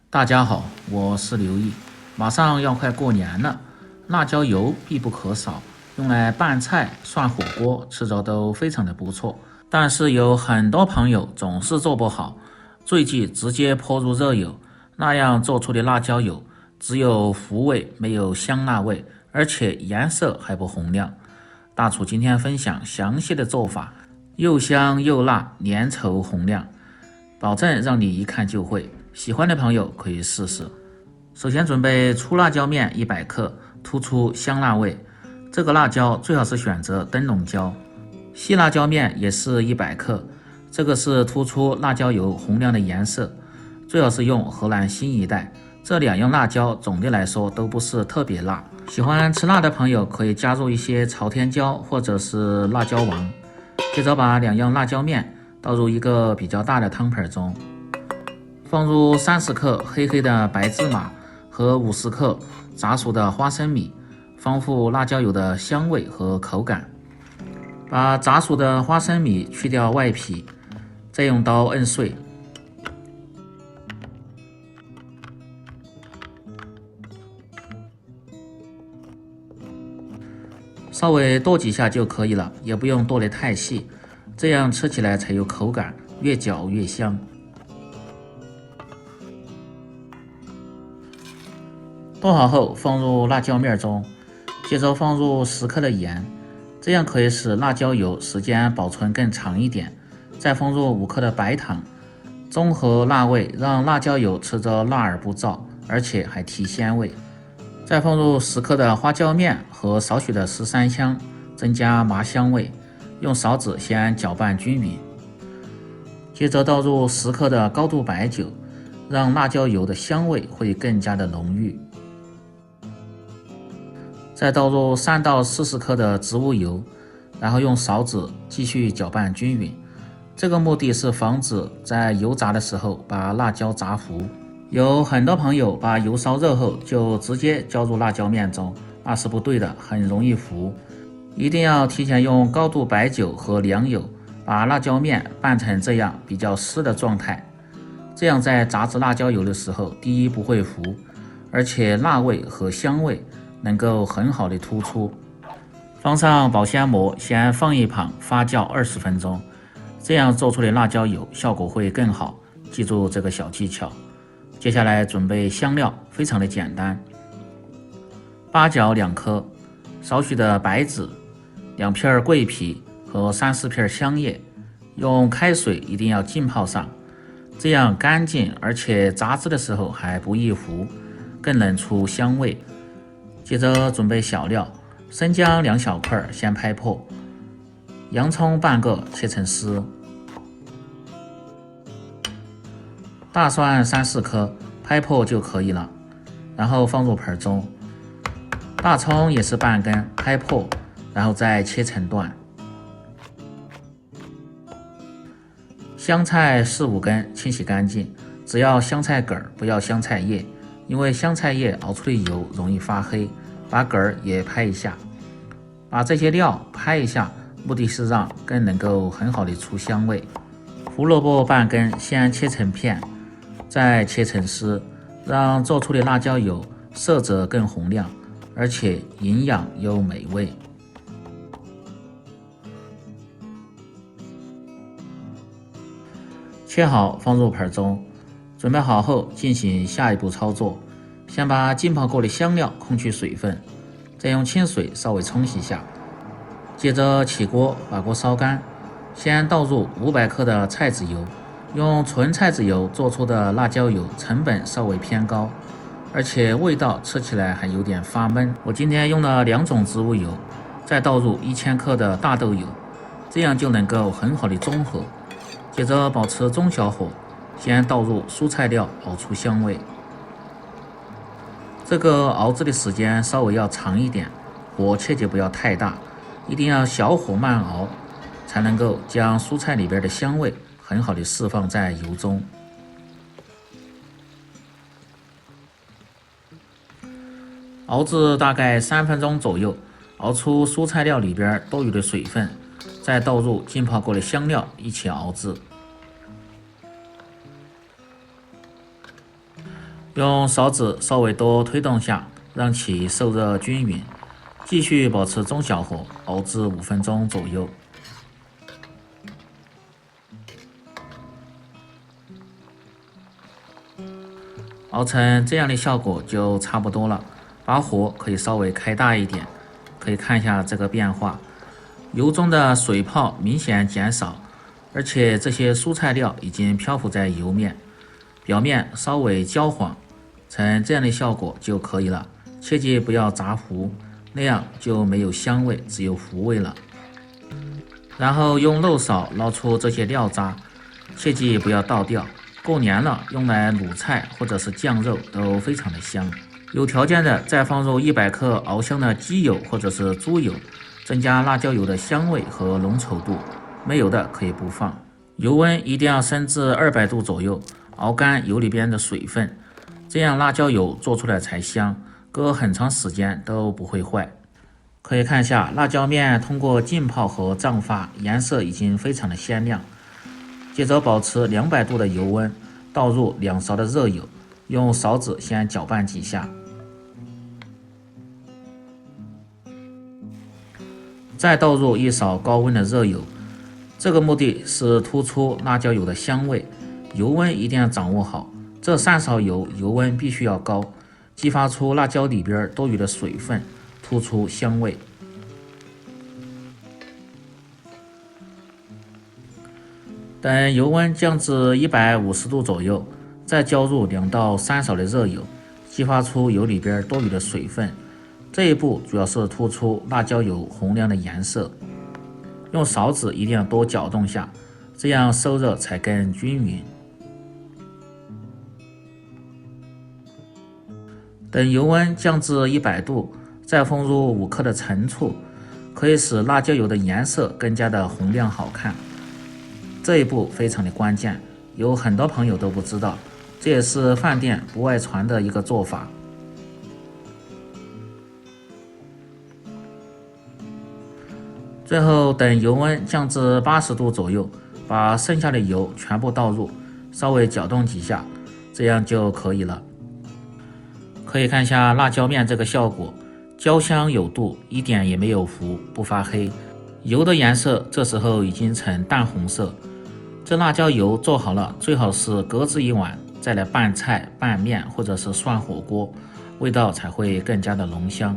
大家好，我是刘毅。马上要快过年了，辣椒油必不可少，用来拌菜、涮火锅，吃着都非常的不错。但是有很多朋友总是做不好，最忌直接泼入热油，那样做出的辣椒油只有糊味，没有香辣味，而且颜色还不红亮。大厨今天分享详细的做法，又香又辣，粘稠红亮，保证让你一看就会。喜欢的朋友可以试试。首先准备粗辣椒面100克，突出香辣味。这个辣椒最好是选择灯笼椒。细辣椒面也是100克，这个是突出辣椒油红亮的颜色，最好是用荷兰新一代。这两样辣椒总的来说都不是特别辣，喜欢吃辣的朋友可以加入一些朝天椒或者是辣椒王。接着把两样辣椒面倒入一个比较大的汤盆中，放入30克黑黑的白芝麻和50克炸熟的花生米，丰富辣椒油的香味和口感。把炸熟的花生米去掉外皮，再用刀摁碎。稍微剁几下就可以了，也不用剁得太细，这样吃起来才有口感，越嚼越香。剁好后放入辣椒面中，接着放入10克的盐，这样可以使辣椒油时间保存更长一点。再放入5克的白糖，中和辣味，让辣椒油吃着辣而不燥，而且还提鲜味。再放入10克的花椒面和少许的十三香，增加麻香味。用勺子先搅拌均匀，接着倒入10克的高度白酒，让辣椒油的香味会更加的浓郁。再倒入3到40克的植物油，然后用勺子继续搅拌均匀。这个目的是防止在油炸的时候把辣椒炸糊。有很多朋友把油烧热后就直接浇入辣椒面中，那是不对的，很容易糊。一定要提前用高度白酒和凉油把辣椒面拌成这样比较湿的状态，这样在炸制辣椒油的时候，第一不会糊，而且辣味和香味能够很好的突出。放上保鲜膜，先放一旁发酵20分钟，这样做出的辣椒油效果会更好，记住这个小技巧。接下来准备香料，非常的简单，八角2颗，少许的白芷，2片桂皮和3-4片香叶，用开水一定要浸泡上，这样干净，而且炸制的时候还不易糊，更能出香味。接着准备小料，生姜2小块先拍破，洋葱半个切成丝，大蒜3-4颗拍破就可以了，然后放入盆中。大葱也是半根拍破，然后再切成段。香菜4-5根清洗干净，只要香菜梗不要香菜叶，因为香菜叶熬出的油容易发黑。把梗也拍一下，把这些料拍一下，目的是让更能够很好的出香味。胡萝卜半根先切成片，再切成丝，让做出的辣椒油色泽更红亮，而且营养又美味。切好放入盆中，准备好后进行下一步操作。先把浸泡过的香料控去水分，再用清水稍微冲洗下。接着起锅，把锅烧干，先倒入500克的菜籽油。用纯菜籽油做出的辣椒油成本稍微偏高，而且味道吃起来还有点发闷。我今天用了2种植物油，再倒入1000克的大豆油，这样就能够很好的中和。接着保持中小火，先倒入蔬菜料熬出香味。这个熬制的时间稍微要长一点，火切记不要太大，一定要小火慢熬，才能够将蔬菜里边的香味很好的释放在油中。熬制大概3分钟左右，熬出蔬菜料里边多余的水分，再倒入浸泡过的香料一起熬制。用勺子稍微多推动下，让其受热均匀，继续保持中小火熬至5分钟左右。熬成这样的效果就差不多了，把火可以稍微开大一点，可以看一下这个变化，油中的水泡明显减少，而且这些蔬菜料已经漂浮在油面，表面稍微焦黄，成这样的效果就可以了。切记不要炸糊，那样就没有香味，只有糊味了。然后用漏勺捞出这些料渣，切记不要倒掉。够粘了，用来卤菜或者是酱肉都非常的香。有条件的再放入100克熬香的鸡油或者是猪油，增加辣椒油的香味和浓稠度。没有的可以不放。油温一定要升至200度左右，熬干油里边的水分，这样辣椒油做出来才香，搁很长时间都不会坏。可以看一下辣椒面通过浸泡和胀发，颜色已经非常的鲜亮。接着保持200度的油温，倒入2勺的热油，用勺子先搅拌几下，再倒入1勺高温的热油。这个目的是突出辣椒油的香味，油温一定要掌握好。这3勺油油温必须要高，激发出辣椒里边多余的水分，突出香味。等油温降至150度左右，再浇入2到3勺的热油，激发出油里边多余的水分。这一步主要是突出辣椒油红亮的颜色。用勺子一定要多搅动下，这样受热才更均匀。等油温降至100度，再放入5克的陈醋，可以使辣椒油的颜色更加的红亮好看。这一步非常的关键，有很多朋友都不知道，这也是饭店不外传的一个做法。最后等油温降至80度左右，把剩下的油全部倒入，稍微搅动几下，这样就可以了。可以看一下辣椒面这个效果，焦香有度，一点也没有糊，不发黑，油的颜色这时候已经呈淡红色。这辣椒油做好了，最好是搁置1晚，再来拌菜、拌面或者是涮火锅，味道才会更加的浓香。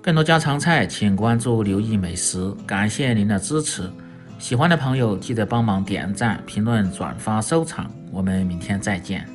更多家常菜请关注刘毅美食，感谢您的支持。喜欢的朋友记得帮忙点赞、评论、转发、收藏，我们明天再见。